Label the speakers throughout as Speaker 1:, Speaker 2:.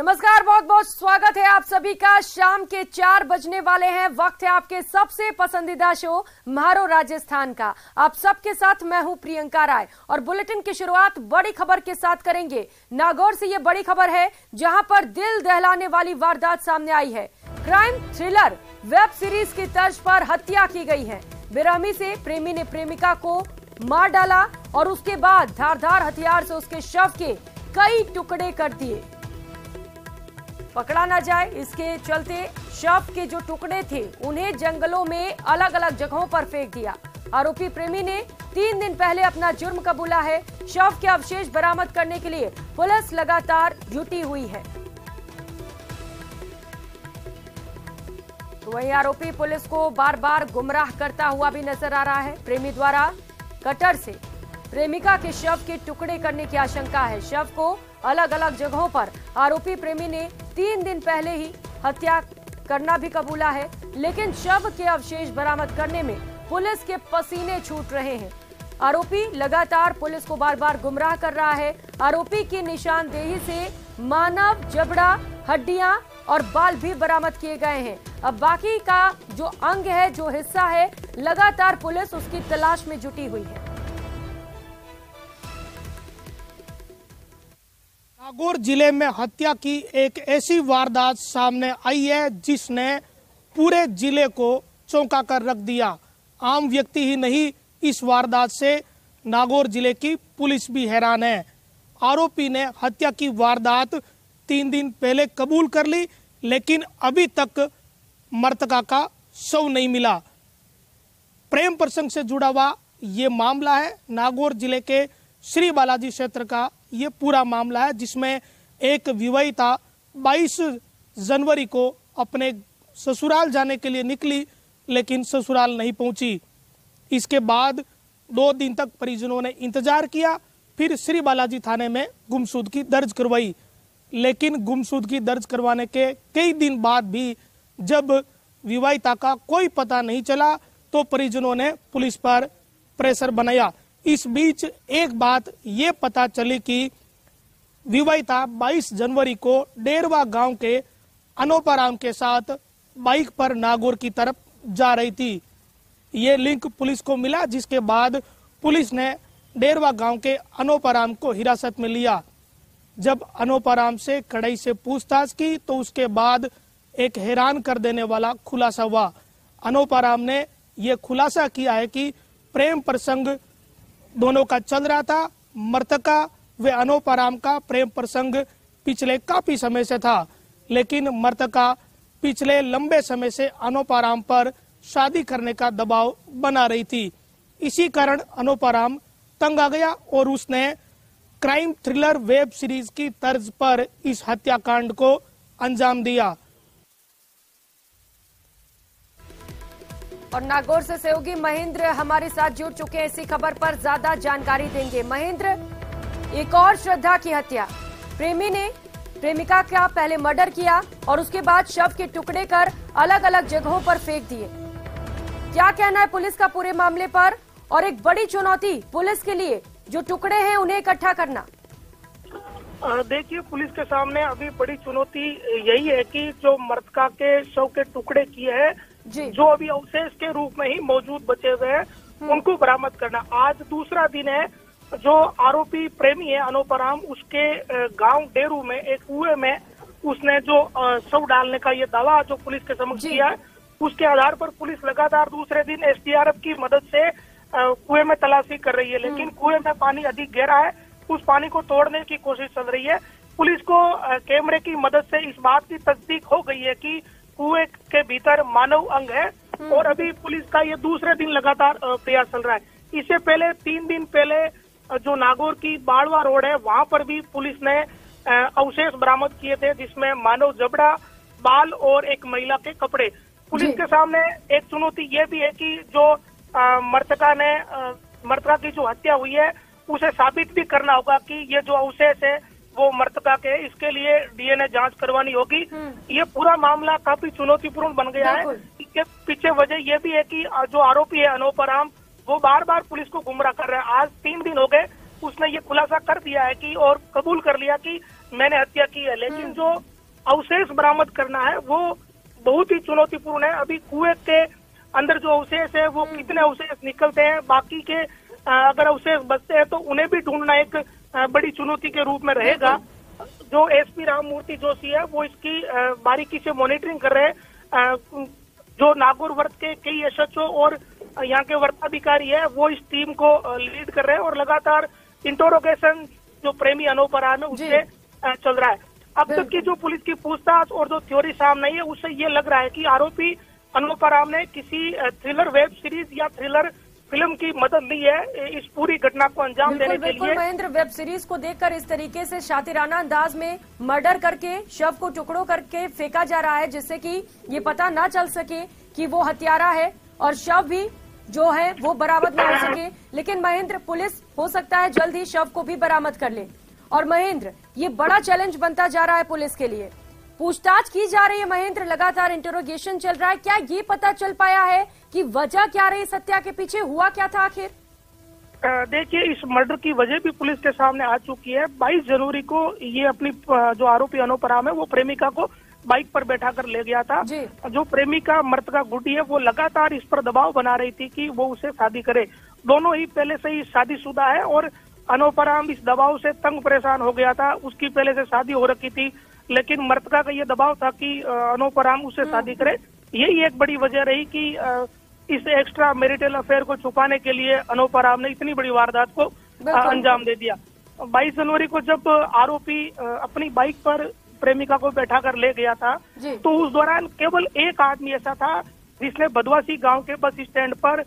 Speaker 1: नमस्कार, बहुत बहुत स्वागत है आप सभी का। शाम के 4 बजने वाले हैं। वक्त है आपके सबसे पसंदीदा शो म्हारो राजस्थान का। आप सबके साथ मैं हूं प्रियंका राय और बुलेटिन की शुरुआत बड़ी खबर के साथ करेंगे। नागौर से ये बड़ी खबर है जहां पर दिल दहलाने वाली वारदात सामने आई है। क्राइम थ्रिलर वेब सीरीज की तर्ज पर हत्या की गई है। बेरहमी से प्रेमी ने प्रेमिका को मार डाला और उसके बाद धारदार हथियार से उसके शव के कई टुकड़े कर दिए। पकड़ा ना जाए इसके चलते शव के जो टुकड़े थे उन्हें जंगलों में अलग अलग जगहों पर फेंक दिया। आरोपी प्रेमी ने 3 दिन पहले अपना जुर्म कबूला है। शव के अवशेष बरामद करने के लिए पुलिस लगातार जुटी हुई है। तो वहीं आरोपी पुलिस को बार बार गुमराह करता हुआ भी नजर आ रहा है। प्रेमी द्वारा कटर से प्रेमिका के शव के टुकड़े करने की आशंका है। शव को अलग अलग जगहों पर आरोपी प्रेमी ने 3 दिन पहले ही हत्या करना भी कबूला है, लेकिन शव के अवशेष बरामद करने में पुलिस के पसीने छूट रहे हैं। आरोपी लगातार पुलिस को बार बार गुमराह कर रहा है। आरोपी की निशानदेही से मानव जबड़ा, हड्डियां और बाल भी बरामद किए गए हैं। अब बाकी का जो अंग है, जो हिस्सा है, लगातार पुलिस उसकी तलाश में जुटी हुई है।
Speaker 2: नागौर जिले में हत्या की एक ऐसी वारदात सामने आई है जिसने पूरे जिले को चौंका कर रख दिया। आम व्यक्ति ही नहीं, इस वारदात से नागौर जिले की पुलिस भी हैरान है। आरोपी ने हत्या की वारदात 3 दिन पहले कबूल कर ली, लेकिन अभी तक मृतका का शव नहीं मिला। प्रेम प्रसंग से जुड़ा हुआ ये मामला है। नागौर जिले के श्री बालाजी क्षेत्र का ये पूरा मामला है, जिसमें एक विवाहिता 22 जनवरी को अपने ससुराल जाने के लिए निकली, लेकिन ससुराल नहीं पहुंची। इसके बाद 2 दिन तक परिजनों ने इंतजार किया, फिर श्री बालाजी थाने में गुमशुदगी दर्ज करवाई। लेकिन गुमशुदगी दर्ज करवाने के कई दिन बाद भी जब विवाहिता का कोई पता नहीं चला, तो परिजनों ने पुलिस पर प्रेशर बनाया। इस बीच एक बात ये पता चली कि विवाहिता 22 जनवरी को डेरवा गांव के अनोपाराम के साथ बाइक पर नागौर की तरफ जा रही थी। ये लिंक पुलिस को मिला, जिसके बाद पुलिस ने डेरवा गांव के अनोपाराम को हिरासत में लिया। जब अनोपाराम से कड़ाई से पूछताछ की तो उसके बाद एक हैरान कर देने वाला खुलासा हुआ। अनोपाराम ने यह खुलासा किया है कि प्रेम प्रसंग दोनों का चल रहा था। मृतका व अनोपाराम का प्रेम प्रसंग पिछले काफी समय से था, लेकिन मृतका पिछले लंबे समय से अनोपाराम पर शादी करने का दबाव बना रही थी। इसी कारण अनोपाराम तंग आ गया और उसने क्राइम थ्रिलर वेब सीरीज की तर्ज पर इस हत्याकांड को अंजाम दिया।
Speaker 1: और नागौर से सहयोगी महेंद्र हमारे साथ जुड़ चुके हैं। इसी खबर पर ज्यादा जानकारी देंगे। महेंद्र, एक और श्रद्धा की हत्या। प्रेमी ने प्रेमिका का पहले मर्डर किया और उसके बाद शव के टुकड़े कर अलग अलग जगहों पर फेंक दिए। क्या कहना है पुलिस का पूरे मामले पर, और एक बड़ी चुनौती पुलिस के लिए जो टुकड़े हैं उन्हें इकट्ठा करना?
Speaker 3: देखिए, पुलिस के सामने अभी बड़ी चुनौती यही है कि जो मृतका के शव के टुकड़े किए हैं, जो अभी अवशेष के रूप में ही मौजूद बचे हुए हैं, उनको बरामद करना। आज दूसरा दिन है। जो आरोपी प्रेमी है अनोपाराम, उसके गांव डेरू में एक कुएं में उसने जो शव डालने का ये दावा जो पुलिस के समक्ष किया है, उसके आधार पर पुलिस लगातार दूसरे दिन एसडीआरएफ की मदद से कुएं में तलाशी कर रही है। लेकिन कुएं में पानी अधिक गहरा है, उस पानी को तोड़ने की कोशिश चल रही है। पुलिस को कैमरे की मदद से इस बात की तस्दीक हो गई है कि कुएं के भीतर मानव अंग है, और अभी पुलिस का ये दूसरे दिन लगातार प्रयास चल रहा है। इससे पहले 3 दिन पहले जो नागौर की बाड़वा रोड है, वहां पर भी पुलिस ने अवशेष बरामद किए थे, जिसमें मानव जबड़ा, बाल और एक महिला के कपड़े। पुलिस के सामने एक चुनौती ये भी है कि जो मृतका की जो हत्या हुई है उसे साबित भी करना होगा कि ये जो अवशेष है वो मृतका के, इसके लिए डीएनए जांच करवानी होगी। ये पूरा मामला काफी चुनौतीपूर्ण बन गया है। इसके पीछे वजह यह भी है कि जो आरोपी है अनोपाराम, वो बार बार पुलिस को गुमराह कर रहा है। आज 3 दिन हो गए, उसने ये खुलासा कर दिया है कि और कबूल कर लिया कि मैंने हत्या की है, लेकिन जो अवशेष बरामद करना है वो बहुत ही चुनौतीपूर्ण है। अभी कुएं के अंदर जो अवशेष है वो कितने अवशेष निकलते हैं, बाकी के अगर अवशेष बचते हैं तो उन्हें भी ढूंढना एक बड़ी चुनौती के रूप में रहेगा। जो एसपी राममूर्ति जोशी है वो इसकी बारीकी से मॉनिटरिंग कर रहे हैं। जो नागौर वर्त के कई एसएचओ और यहाँ के वर्ताधिकारी है वो इस टीम को लीड कर रहे हैं और लगातार इंटरोगेशन जो प्रेमी अनोपराम है उससे चल रहा है। अब तक की जो पुलिस की पूछताछ और जो थ्योरी सामने आई है उससे ये लग रहा है कि आरोपी अनोपराम ने किसी थ्रिलर वेब सीरीज या थ्रिलर फिल्म की मदद ली है इस पूरी घटना को अंजाम देने के लिए।
Speaker 1: महेंद्र, वेब सीरीज को देखकर इस तरीके से शातिराना अंदाज में मर्डर करके शव को टुकड़ों करके फेंका जा रहा है जिससे कि ये पता ना चल सके कि वो हत्यारा है और शव भी जो है वो बरामद ना हो सके। लेकिन महेंद्र, पुलिस हो सकता है जल्द ही शव को भी बरामद कर ले। और महेंद्र, ये बड़ा चैलेंज बनता जा रहा है पुलिस के लिए। पूछताछ की जा रही है महेंद्र, लगातार इंटरोगेशन चल रहा है। क्या ये पता चल पाया है कि वजह क्या रही इस हत्या के पीछे, हुआ क्या था आखिर?
Speaker 3: देखिए, इस मर्डर की वजह भी पुलिस के सामने आ चुकी है। 22 जनवरी को ये अपनी जो आरोपी अनोपराम है वो प्रेमिका को बाइक पर बैठा कर ले गया था। जो प्रेमिका मृतका गुड्डी है वो लगातार इस पर दबाव बना रही थी कि वो उसे शादी करे। दोनों ही पहले से ही शादीशुदा है और अनोपराम इस दबाव से तंग परेशान हो गया था। उसकी पहले से शादी हो रखी थी, लेकिन मृतका का ये दबाव था कि अनोपराम उससे शादी करे। यही एक बड़ी वजह रही कि इस एक्स्ट्रा मैरिटल अफेयर को छुपाने के लिए अनोपराम ने इतनी बड़ी वारदात को अंजाम दे दिया। 22 जनवरी को जब आरोपी अपनी बाइक पर प्रेमिका को बैठा कर ले गया था तो उस दौरान केवल एक आदमी ऐसा था जिसने बदवासी गांव के बस स्टैंड पर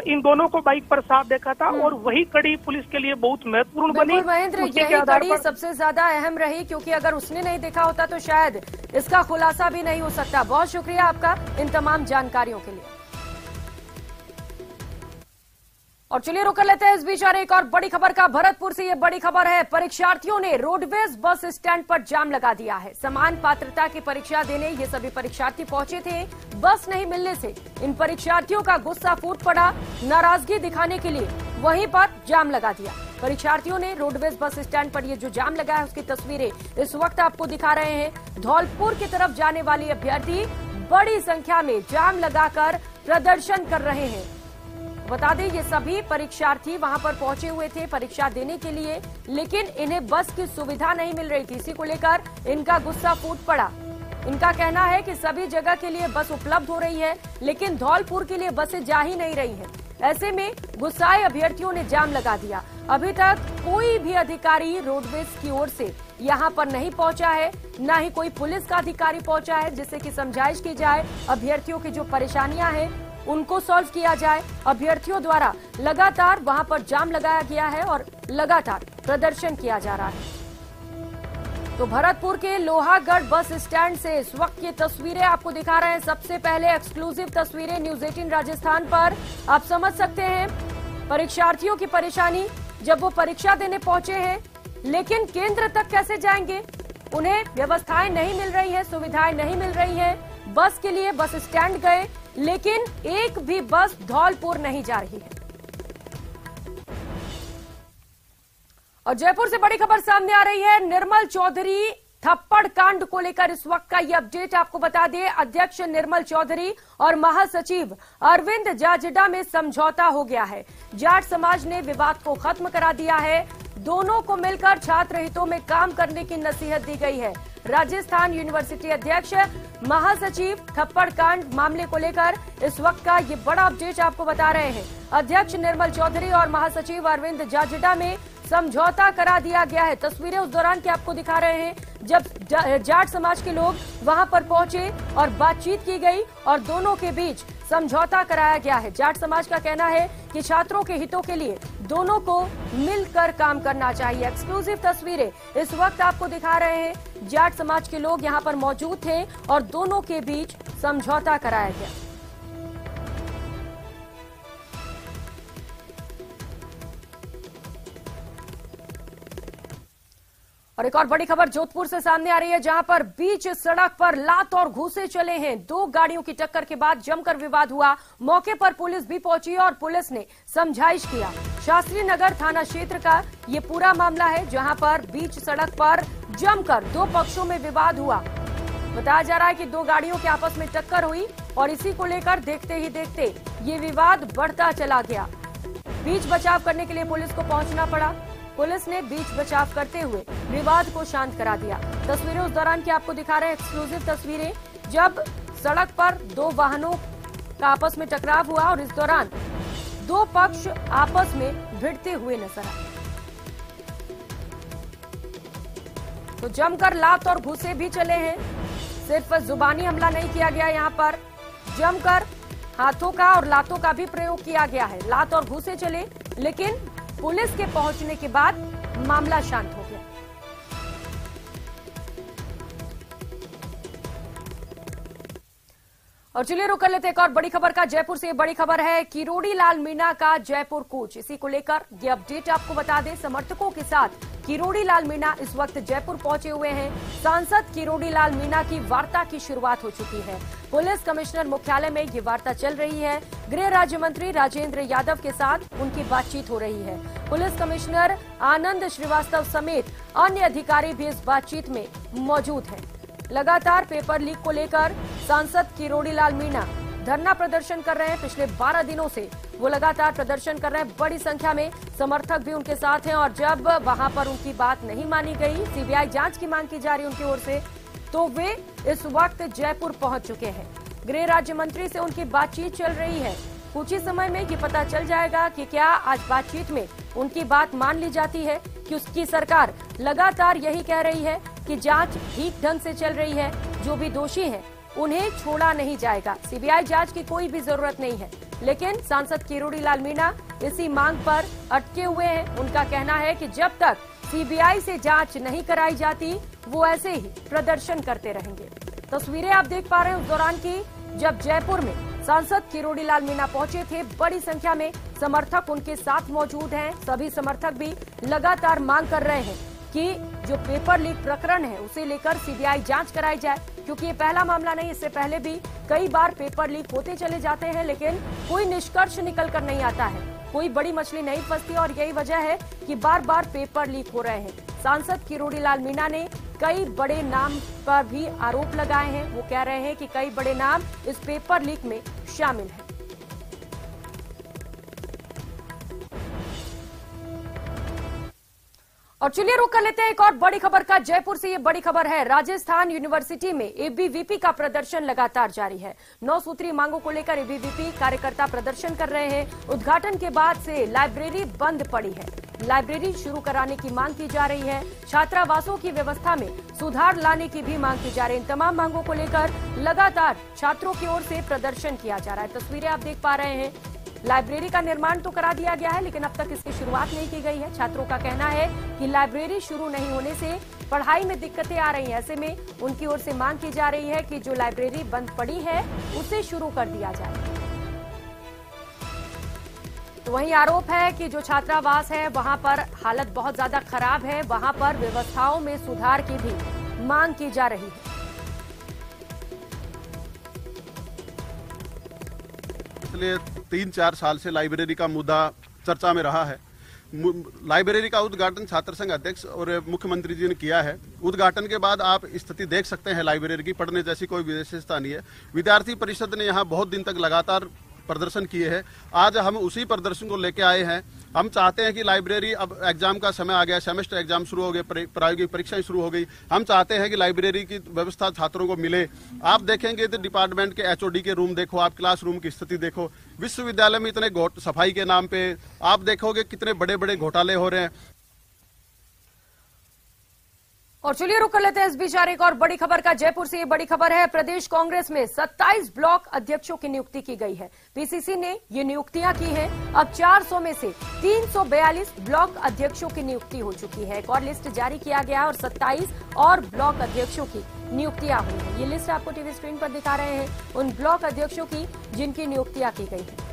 Speaker 3: इन दोनों को बाइक पर साथ देखा था और वही कड़ी पुलिस के लिए बहुत महत्वपूर्ण बनी।
Speaker 1: महेंद्र, यही कड़ी सबसे ज्यादा अहम रही क्योंकि अगर उसने नहीं देखा होता तो शायद इसका खुलासा भी नहीं हो सकता। बहुत शुक्रिया आपका इन तमाम जानकारियों के लिए। और चलिए रुक लेते हैं इस बीच और एक और बड़ी खबर का। भरतपुर से ये बड़ी खबर है, परीक्षार्थियों ने रोडवेज बस स्टैंड पर जाम लगा दिया है। समान पात्रता की परीक्षा देने ये सभी परीक्षार्थी पहुंचे थे। बस नहीं मिलने से इन परीक्षार्थियों का गुस्सा फूट पड़ा। नाराजगी दिखाने के लिए वहीं पर जाम लगा दिया। परीक्षार्थियों ने रोडवेज बस स्टैंड पर ये जो जाम लगा है उसकी तस्वीरें इस वक्त आपको दिखा रहे हैं। धौलपुर की तरफ जाने वाली अभ्यर्थी बड़ी संख्या में जाम लगाकर प्रदर्शन कर रहे हैं। बता दें ये सभी परीक्षार्थी वहां पर पहुंचे हुए थे परीक्षा देने के लिए, लेकिन इन्हें बस की सुविधा नहीं मिल रही थी। इसी को लेकर इनका गुस्सा फूट पड़ा। इनका कहना है कि सभी जगह के लिए बस उपलब्ध हो रही है लेकिन धौलपुर के लिए बसें जा ही नहीं रही हैं। ऐसे में गुस्साए अभ्यर्थियों ने जाम लगा दिया। अभी तक कोई भी अधिकारी रोडवेज की ओर से यहाँ पर नहीं पहुंचा है, न ही कोई पुलिस का अधिकारी पहुंचा है जिससे कि समझाइश की जाए, अभ्यर्थियों की जो परेशानियां हैं उनको सॉल्व किया जाए। अभ्यर्थियों द्वारा लगातार वहां पर जाम लगाया गया है और लगातार प्रदर्शन किया जा रहा है। तो भरतपुर के लोहागढ़ बस स्टैंड से इस वक्त ये तस्वीरें आपको दिखा रहे हैं। सबसे पहले एक्सक्लूसिव तस्वीरें न्यूज 18 राजस्थान पर। आप समझ सकते हैं परीक्षार्थियों की परेशानी, जब वो परीक्षा देने पहुंचे हैं लेकिन केंद्र तक कैसे जाएंगे, उन्हें व्यवस्थाएं नहीं मिल रही है, सुविधाएं नहीं मिल रही है। बस के लिए बस स्टैंड गए लेकिन एक भी बस धौलपुर नहीं जा रही है। और जयपुर से बड़ी खबर सामने आ रही है। निर्मल चौधरी थप्पड़ कांड को लेकर इस वक्त का ये अपडेट आपको बता दें। अध्यक्ष निर्मल चौधरी और महासचिव अरविंद जाजडा में समझौता हो गया है। जाट समाज ने विवाद को खत्म करा दिया है। दोनों को मिलकर छात्र हितों में काम करने की नसीहत दी गई है। राजस्थान यूनिवर्सिटी अध्यक्ष महासचिव थप्पड़ कांड मामले को लेकर इस वक्त का ये बड़ा अपडेट आपको बता रहे हैं। अध्यक्ष निर्मल चौधरी और महासचिव अरविंद जाजडा में समझौता करा दिया गया है। तस्वीरें उस दौरान की आपको दिखा रहे हैं जब जाट समाज के लोग वहां पर पहुंचे और बातचीत की गई और दोनों के बीच समझौता कराया गया है। जाट समाज का कहना है कि छात्रों के हितों के लिए दोनों को मिलकर काम करना चाहिए। एक्सक्लूसिव तस्वीरें इस वक्त आपको दिखा रहे हैं। जाट समाज के लोग यहां पर मौजूद थे और दोनों के बीच समझौता कराया गया। और एक और बड़ी खबर जोधपुर से सामने आ रही है, जहां पर बीच सड़क पर लात और घूंसे चले हैं। दो गाड़ियों की टक्कर के बाद जमकर विवाद हुआ। मौके पर पुलिस भी पहुंची और पुलिस ने समझाइश किया। शास्त्री नगर थाना क्षेत्र का ये पूरा मामला है, जहां पर बीच सड़क पर जमकर दो पक्षों में विवाद हुआ। बताया जा रहा है कि दो गाड़ियों के आपस में टक्कर हुई और इसी को लेकर देखते ही देखते ये विवाद बढ़ता चला गया। बीच बचाव करने के लिए पुलिस को पहुंचना पड़ा। पुलिस ने बीच बचाव करते हुए विवाद को शांत करा दिया। तस्वीरें उस दौरान की आपको दिखा रहे हैं, एक्सक्लूसिव तस्वीरें, जब सड़क पर दो वाहनों का आपस में टकराव हुआ और इस दौरान दो पक्ष आपस में भिड़ते हुए नजर आए। तो जमकर लात और घूंसे भी चले हैं। सिर्फ जुबानी हमला नहीं किया गया, यहाँ पर जमकर हाथों का और लातों का भी प्रयोग किया गया है। लात और घूंसे चले, लेकिन पुलिस के पहुंचने के बाद मामला शांत हो गया। और चलिए रुक कर लेते एक और बड़ी खबर का। जयपुर से ये बड़ी खबर है, किरोड़ी लाल मीणा का जयपुर कूच। इसी को लेकर ये अपडेट आपको बता दें, समर्थकों के साथ किरोड़ी लाल मीणा इस वक्त जयपुर पहुंचे हुए हैं। सांसद किरोड़ी लाल मीणा की वार्ता की शुरुआत हो चुकी है। पुलिस कमिश्नर मुख्यालय में ये वार्ता चल रही है। गृह राज्य मंत्री राजेंद्र यादव के साथ उनकी बातचीत हो रही है। पुलिस कमिश्नर आनंद श्रीवास्तव समेत अन्य अधिकारी भी इस बातचीत में मौजूद हैं। लगातार पेपर लीक को लेकर सांसद किरोड़ी लाल मीणा धरना प्रदर्शन कर रहे हैं। पिछले 12 दिनों से वो लगातार प्रदर्शन कर रहे हैं। बड़ी संख्या में समर्थक भी उनके साथ हैं और जब वहां पर उनकी बात नहीं मानी गई, सीबीआई जांच की मांग की जा रही उनकी ओर से, तो वे इस वक्त जयपुर पहुंच चुके हैं। गृह राज्य मंत्री से उनकी बातचीत चल रही है। कुछ ही समय में ये पता चल जाएगा कि क्या आज बातचीत में उनकी बात मान ली जाती है, कि उसकी सरकार लगातार यही कह रही है कि जांच ठीक ढंग से चल रही है, जो भी दोषी हैं उन्हें छोड़ा नहीं जाएगा, सीबीआई जांच की कोई भी जरूरत नहीं है। लेकिन सांसद किरोड़ी लाल मीणा इसी मांग पर अटके हुए हैं। उनका कहना है कि जब तक सीबीआई से जांच नहीं कराई जाती, वो ऐसे ही प्रदर्शन करते रहेंगे। तस्वीरें आप देख पा रहे हैं उस दौरान की, जब जयपुर में सांसद किरोड़ी लाल मीणा पहुंचे थे। बड़ी संख्या में समर्थक उनके साथ मौजूद हैं। सभी समर्थक भी लगातार मांग कर रहे हैं कि जो पेपर लीक प्रकरण है उसे लेकर सीबीआई जांच कराई जाए, क्योंकि ये पहला मामला नहीं, इससे पहले भी कई बार पेपर लीक होते चले जाते हैं, लेकिन कोई निष्कर्ष निकल कर नहीं आता है, कोई बड़ी मछली नहीं फंसती और यही वजह है कि बार बार पेपर लीक हो रहे हैं। सांसद किरोड़ी लाल मीणा ने कई बड़े नाम पर भी आरोप लगाए हैं। वो कह रहे हैं कि कई बड़े नाम इस पेपर लीक में शामिल हैं। और चलिए रुक कर लेते हैं एक और बड़ी खबर का। जयपुर से ये बड़ी खबर है, राजस्थान यूनिवर्सिटी में एबीवीपी का प्रदर्शन लगातार जारी है। 9 सूत्री मांगों को लेकर एबीवीपी कार्यकर्ता प्रदर्शन कर रहे हैं। उद्घाटन के बाद से लाइब्रेरी बंद पड़ी है। लाइब्रेरी शुरू कराने की मांग की जा रही है। छात्रावासों की व्यवस्था में सुधार लाने की भी मांग की जा रही है। इन तमाम मांगों को लेकर लगातार छात्रों की ओर से प्रदर्शन किया जा रहा है। तस्वीरें आप देख पा रहे हैं। लाइब्रेरी का निर्माण तो करा दिया गया है, लेकिन अब तक इसकी शुरुआत नहीं की गई है। छात्रों का कहना है कि लाइब्रेरी शुरू नहीं होने से पढ़ाई में दिक्कतें आ रही हैं। ऐसे में उनकी ओर से मांग की जा रही है कि जो लाइब्रेरी बंद पड़ी है उसे शुरू कर दिया जाए। तो वहीं आरोप है कि जो छात्रावास है वहां पर हालत बहुत ज्यादा खराब है, वहां पर व्यवस्थाओं में सुधार की भी मांग की जा रही है।
Speaker 4: पिछले 3-4 साल से लाइब्रेरी का मुद्दा चर्चा में रहा है। लाइब्रेरी का उद्घाटन छात्र संघ अध्यक्ष और मुख्यमंत्री जी ने किया है। उद्घाटन के बाद आप स्थिति देख सकते हैं लाइब्रेरी की, पढ़ने जैसी कोई विशेषता नहीं है। विद्यार्थी परिषद ने यहाँ बहुत दिन तक लगातार प्रदर्शन किए हैं। आज हम उसी प्रदर्शन को लेके आए हैं। हम चाहते हैं कि लाइब्रेरी, अब एग्जाम का समय आ गया, सेमेस्टर एग्जाम शुरू हो गए, प्रायोगिक परीक्षाएं शुरू हो गई। हम चाहते हैं कि लाइब्रेरी की व्यवस्था छात्रों को मिले। आप देखेंगे तो डिपार्टमेंट के एचओडी के रूम देखो, आप क्लासरूम की स्थिति देखो। विश्वविद्यालय में इतने सफाई के नाम पे आप देखोगे कितने बड़े बड़े घोटाले हो रहे हैं।
Speaker 1: और चलिए रुक कर लेते हैं इस बीच एक और बड़ी खबर का। जयपुर से ये बड़ी खबर है, प्रदेश कांग्रेस में 27 ब्लॉक अध्यक्षों की नियुक्ति की गई है। पीसीसी ने ये नियुक्तियां की हैं। अब 400 में से 342 ब्लॉक अध्यक्षों की नियुक्ति हो चुकी है। एक और लिस्ट जारी किया गया और 27 और ब्लॉक अध्यक्षों की नियुक्तियां हुई हैं। ये लिस्ट आपको टीवी स्क्रीन पर दिखा रहे हैं उन ब्लॉक अध्यक्षों की जिनकी नियुक्तियां की गई है।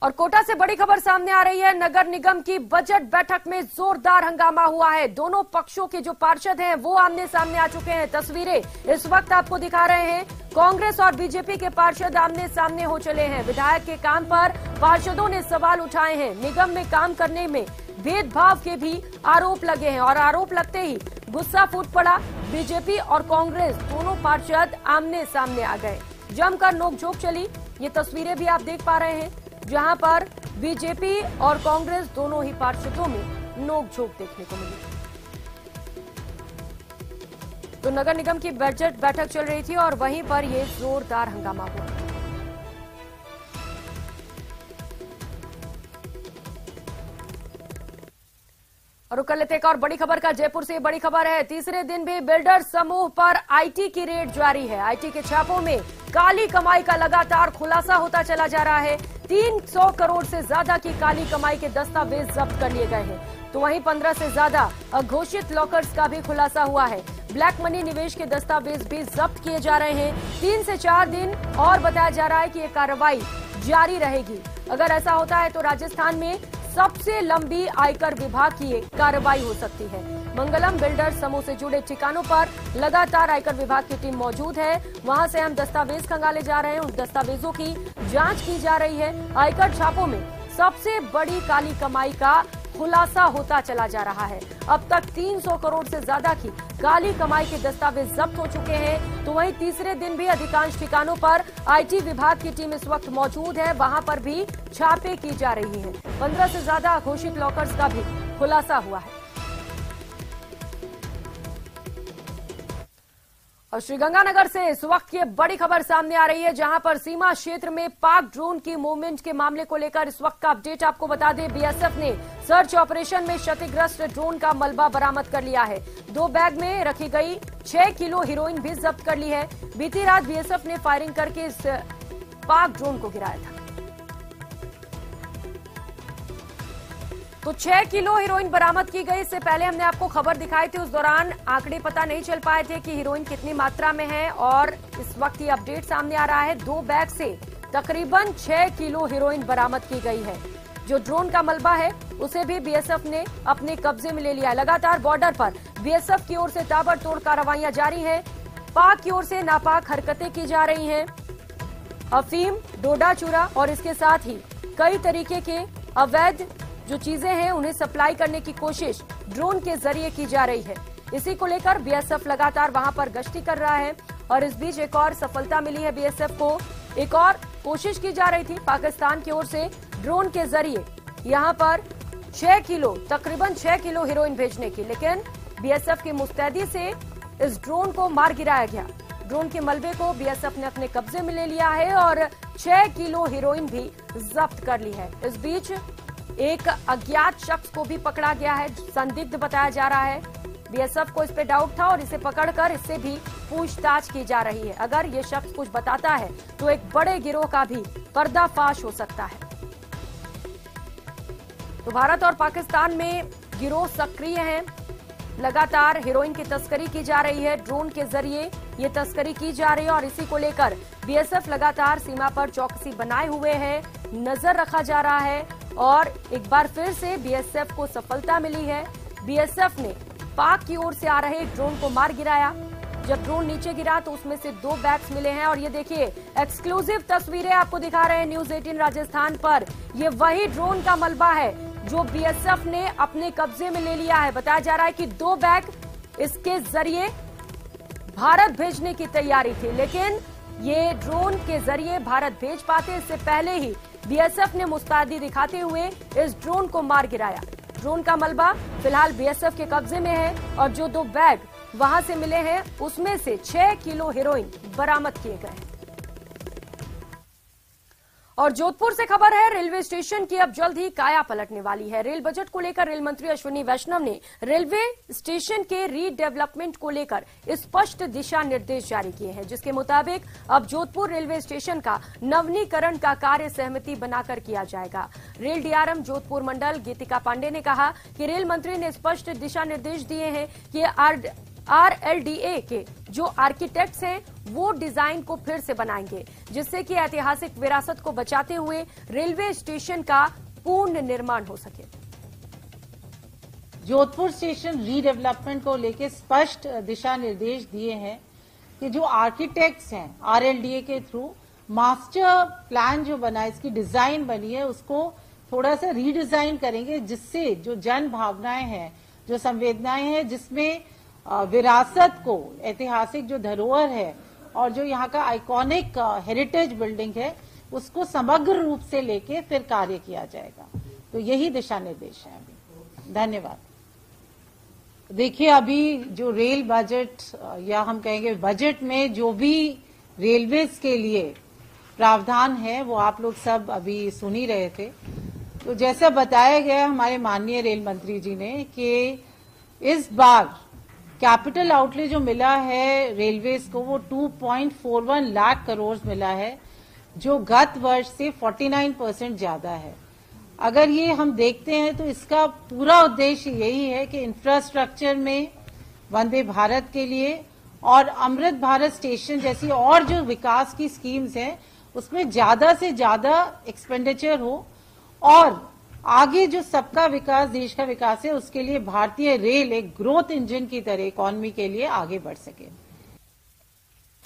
Speaker 1: और कोटा से बड़ी खबर सामने आ रही है। नगर निगम की बजट बैठक में जोरदार हंगामा हुआ है। दोनों पक्षों के जो पार्षद हैं वो आमने सामने आ चुके हैं। तस्वीरें इस वक्त आपको दिखा रहे हैं। कांग्रेस और बीजेपी के पार्षद आमने सामने हो चले हैं। विधायक के काम पर पार्षदों ने सवाल उठाए हैं। निगम में काम करने में भेदभाव के भी आरोप लगे हैं और आरोप लगते ही गुस्सा फूट पड़ा। बीजेपी और कांग्रेस दोनों पार्षद आमने सामने आ गए। जमकर नोकझोंक चली। ये तस्वीरें भी आप देख पा रहे हैं जहां पर बीजेपी और कांग्रेस दोनों ही पार्षदों में नोकझोंक देखने को मिली। तो नगर निगम की बजट बैठक चल रही थी और वहीं पर यह जोरदार हंगामा हुआ। और कर लेते एक और बड़ी खबर का। जयपुर से बड़ी खबर है। तीसरे दिन भी बिल्डर समूह पर आईटी की रेड जारी है। आईटी के छापों में काली कमाई का लगातार खुलासा होता चला जा रहा है। 300 करोड़ से ज्यादा की काली कमाई के दस्तावेज जब्त कर लिए गए हैं। तो वहीं 15 से ज्यादा अघोषित लॉकर्स का भी खुलासा हुआ है। ब्लैक मनी निवेश के दस्तावेज भी जब्त किए जा रहे हैं। 3 से 4 दिन और बताया जा रहा है कि ये कार्रवाई जारी रहेगी। अगर ऐसा होता है तो राजस्थान में सबसे लंबी आयकर विभाग की कार्रवाई हो सकती है। मंगलम बिल्डर्स समूह से जुड़े ठिकानों पर लगातार आयकर विभाग की टीम मौजूद है। वहां से हम दस्तावेज खंगाले जा रहे हैं। उन दस्तावेजों की जांच की जा रही है। आयकर छापों में सबसे बड़ी काली कमाई का खुलासा होता चला जा रहा है। अब तक 300 करोड़ से ज्यादा की काली कमाई के दस्तावेज जब्त हो चुके हैं। तो वहीं तीसरे दिन भी अधिकांश ठिकानों पर आईटी विभाग की टीम इस वक्त मौजूद है। वहां पर भी छापे की जा रही है। 15 से ज्यादा घोषित लॉकर्स का भी खुलासा हुआ है। और श्रीगंगानगर से इस वक्त ये बड़ी खबर सामने आ रही है जहां पर सीमा क्षेत्र में पाक ड्रोन की मूवमेंट के मामले को लेकर इस वक्त का अपडेट आपको बता दें। बीएसएफ ने सर्च ऑपरेशन में क्षतिग्रस्त ड्रोन का मलबा बरामद कर लिया है। 2 बैग में रखी गई 6 किलो हेरोइन भी जब्त कर ली है। बीती रात बीएसएफ ने फायरिंग करके इस पाक ड्रोन को गिराया था। तो 6 किलो हीरोइन बरामद की गई। इससे पहले हमने आपको खबर दिखाई थी। उस दौरान आंकड़े पता नहीं चल पाए थे कि हीरोइन कितनी मात्रा में है और इस वक्त ये अपडेट सामने आ रहा है। 2 बैग से तकरीबन 6 किलो हीरोइन बरामद की गई है। जो ड्रोन का मलबा है उसे भी बीएसएफ ने अपने कब्जे में ले लिया है। लगातार बॉर्डर पर बीएसएफ की ओर से ताबड़तोड़ कार्रवाइयां जारी है। पाक की ओर से नापाक हरकतें की जा रही हैं। अफीम, डोडा चूरा और इसके साथ ही कई तरीके के अवैध जो चीजें हैं उन्हें सप्लाई करने की कोशिश ड्रोन के जरिए की जा रही है। इसी को लेकर बीएसएफ लगातार वहां पर गश्ती कर रहा है और इस बीच एक और सफलता मिली है बीएसएफ को। एक और कोशिश की जा रही थी पाकिस्तान की ओर से ड्रोन के जरिए यहां पर 6 किलो तकरीबन 6 किलो हेरोइन भेजने की, लेकिन बीएसएफ की मुस्तैदी से इस ड्रोन को मार गिराया गया। ड्रोन के मलबे को बीएसएफ ने अपने कब्जे में ले लिया है और 6 किलो हेरोइन भी जब्त कर ली है। इस बीच एक अज्ञात शख्स को भी पकड़ा गया है। संदिग्ध बताया जा रहा है। बीएसएफ को इस पे डाउट था और इसे पकड़कर इससे भी पूछताछ की जा रही है। अगर ये शख्स कुछ बताता है तो एक बड़े गिरोह का भी पर्दाफाश हो सकता है। तो भारत और पाकिस्तान में गिरोह सक्रिय हैं। लगातार हेरोइन की तस्करी की जा रही है। ड्रोन के जरिए ये तस्करी की जा रही है और इसी को लेकर बीएसएफ लगातार सीमा पर चौकसी बनाए हुए है। नजर रखा जा रहा है और एक बार फिर से बीएसएफ को सफलता मिली है। बीएसएफ ने पाक की ओर से आ रहे ड्रोन को मार गिराया। जब ड्रोन नीचे गिरा तो उसमें से 2 बैग्स मिले हैं और ये देखिए एक्सक्लूसिव तस्वीरें आपको दिखा रहे हैं न्यूज 18 राजस्थान पर। ये वही ड्रोन का मलबा है जो बीएसएफ ने अपने कब्जे में ले लिया है। बताया जा रहा है कि 2 बैग इसके जरिए भारत भेजने की तैयारी थी, लेकिन ये ड्रोन के जरिए भारत भेज पाते इससे पहले ही बीएसएफ ने मुस्तैदी दिखाते हुए इस ड्रोन को मार गिराया। ड्रोन का मलबा फिलहाल बीएसएफ के कब्जे में है और जो 2 बैग वहां से मिले हैं उसमें से 6 किलो हेरोइन बरामद किए गए। और जोधपुर से खबर है, रेलवे स्टेशन की अब जल्द ही काया पलटने वाली है। रेल बजट को लेकर रेल मंत्री अश्विनी वैष्णव ने रेलवे स्टेशन के रीडेवलपमेंट को लेकर स्पष्ट दिशा निर्देश जारी किए हैं, जिसके मुताबिक अब जोधपुर रेलवे स्टेशन का नवीनीकरण का कार्य सहमति बनाकर किया जाएगा। रेल डीआरएम जोधपुर मंडल गीतिका पांडे ने कहा कि रेल मंत्री ने स्पष्ट दिशा निर्देश दिए हैं कि आरएलडीए के जो आर्किटेक्ट्स हैं वो डिजाइन को फिर से बनाएंगे, जिससे कि ऐतिहासिक विरासत को बचाते हुए रेलवे स्टेशन का पूर्ण निर्माण हो सके।
Speaker 5: जोधपुर स्टेशन रीडेवलपमेंट को लेकर स्पष्ट दिशा निर्देश दिए हैं कि जो आर्किटेक्ट्स हैं RLDA के थ्रू मास्टर प्लान जो बना है, इसकी डिजाइन बनी है, उसको थोड़ा सा रीडिजाइन करेंगे, जिससे जो जन भावनाएं हैं, जो संवेदनाएं हैं, जिसमें विरासत को, ऐतिहासिक जो धरोहर है और जो यहाँ का आइकॉनिक हेरिटेज बिल्डिंग है, उसको समग्र रूप से लेके फिर कार्य किया जाएगा। तो यही दिशा निर्देश है अभी। धन्यवाद। देखिए, अभी जो रेल बजट या हम कहेंगे बजट में जो भी रेलवेज के लिए प्रावधान है वो आप लोग सब अभी सुन ही रहे थे। तो जैसा बताया गया हमारे माननीय रेल मंत्री जी ने कि इस बार कैपिटल आउटले जो मिला है रेलवेज को वो 2.41 लाख करोड़ मिला है, जो गत वर्ष से 49% ज्यादा है। अगर ये हम देखते हैं तो इसका पूरा उद्देश्य यही है कि इंफ्रास्ट्रक्चर में वंदे भारत के लिए और अमृत भारत स्टेशन जैसी और जो विकास की स्कीम्स हैं उसमें ज्यादा से ज्यादा एक्सपेंडिचर हो और आगे जो सबका विकास, देश का विकास है, उसके लिए भारतीय रेल एक ग्रोथ इंजन की तरह इकोनॉमी के लिए आगे बढ़ सके।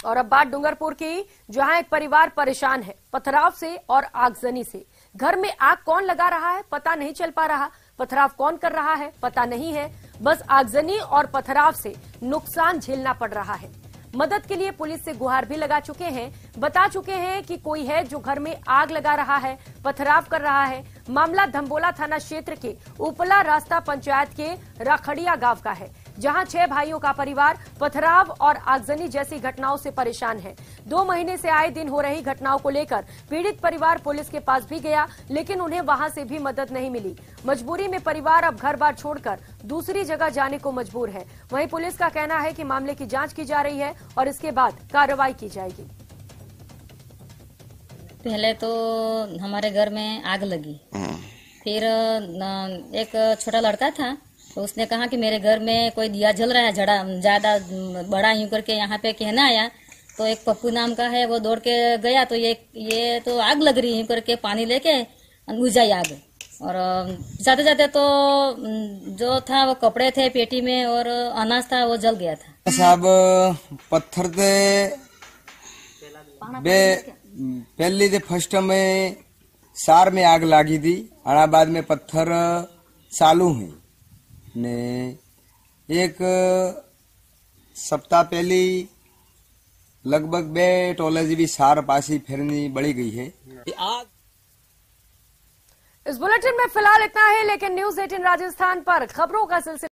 Speaker 1: और अब बात डूंगरपुर की, जहां एक परिवार परेशान है पथराव से और आगजनी से। घर में आग कौन लगा रहा है पता नहीं चल पा रहा, पथराव कौन कर रहा है पता नहीं है, बस आगजनी और पथराव से नुकसान झेलना पड़ रहा है। मदद के लिए पुलिस से गुहार भी लगा चुके हैं, बता चुके हैं कि कोई है जो घर में आग लगा रहा है, पथराव कर रहा है। मामला धम्बोला थाना क्षेत्र के उपला रास्ता पंचायत के राखड़िया गांव का है, जहां 6 भाइयों का परिवार पथराव और आगजनी जैसी घटनाओं से परेशान है। 2 महीने से आए दिन हो रही घटनाओं को लेकर पीड़ित परिवार पुलिस के पास भी गया, लेकिन उन्हें वहां से भी मदद नहीं मिली। मजबूरी में परिवार अब घर बार छोड़कर दूसरी जगह जाने को मजबूर है। वहीं पुलिस का कहना है कि मामले की जांच की जा रही है और इसके बाद कार्रवाई की जाएगी।
Speaker 6: पहले तो हमारे घर में आग लगी, फिर एक छोटा लड़का था तो उसने कहा कि मेरे घर में कोई दिया जल रहा है, ज्यादा बड़ा यूं करके यहाँ पे कहना आया। तो एक पप्पू नाम का है, वो दौड़ के गया तो ये तो आग लग रही है करके पानी लेके बुझाई आग। और जाते जाते तो जो था वो कपड़े थे पेटी में और अनाज था वो जल गया था।
Speaker 7: साहब पत्थर थे पहले तो फर्स्ट में सार में आग लगी थी, और बाद में पत्थर चालू हुई ने एक सप्ताह पहले लगभग 2 टोले जी भी सार पासी फिरनी बढ़ी गई है। आग
Speaker 1: इस बुलेटिन में फिलहाल इतना है, लेकिन न्यूज़ 18 राजस्थान पर खबरों का सिलसिला